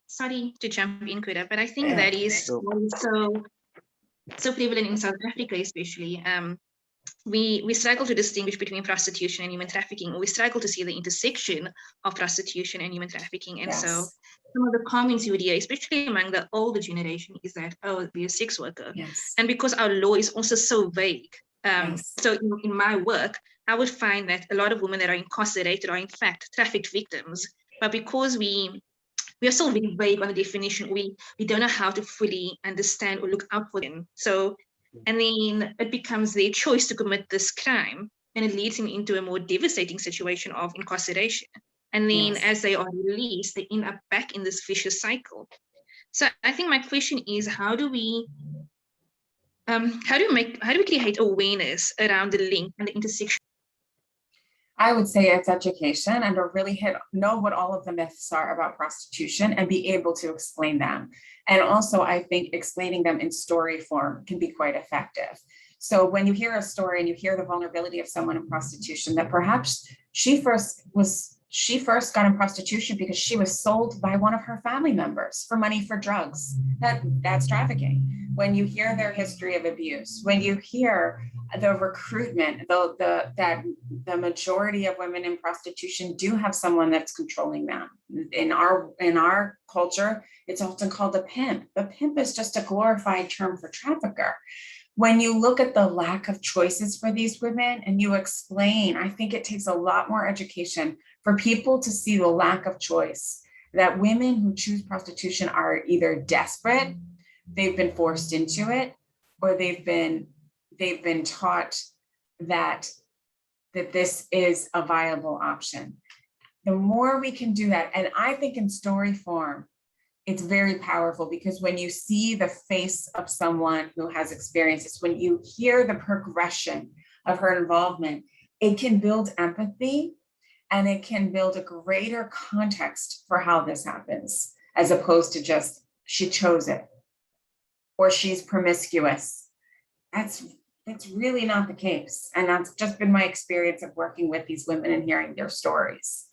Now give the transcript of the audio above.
sorry to jump in, Cupido, but I think that is so prevalent in South Africa, especially. We struggle to distinguish between prostitution and human trafficking, or we struggle to see the intersection of prostitution and human trafficking. And so some of the comments you would hear, especially among the older generation, is that, oh, be a sex worker. And because our law is also so vague. So in my work, I would find that a lot of women that are incarcerated are in fact trafficked victims. But because we are so very vague on the definition, we don't know how to fully understand or look out for them. So, and then it becomes their choice to commit this crime, and it leads them into a more devastating situation of incarceration. And then as they are released, they end up back in this vicious cycle. So I think my question is, how do we create awareness around the link and the intersection? I would say it's education, and to really know what all of the myths are about prostitution and be able to explain them. And also, I think explaining them in story form can be quite effective. So when you hear a story and you hear the vulnerability of someone in prostitution, that perhaps she first got in prostitution because she was sold by one of her family members for money for drugs. That's trafficking. When you hear their history of abuse, when you hear the recruitment, that the majority of women in prostitution do have someone that's controlling them. In our culture, it's often called a pimp. The pimp is just a glorified term for trafficker. When you look at the lack of choices for these women and you explain, I think it takes a lot more education for people to see the lack of choice, that women who choose prostitution are either desperate, they've been forced into it, or they've been taught that this is a viable option. The more we can do that, and I think in story form, it's very powerful, because when you see the face of someone who has experiences, when you hear the progression of her involvement, it can build empathy, and it can build a greater context for how this happens, as opposed to just, she chose it, or she's promiscuous. That's really not the case. And that's just been my experience of working with these women and hearing their stories.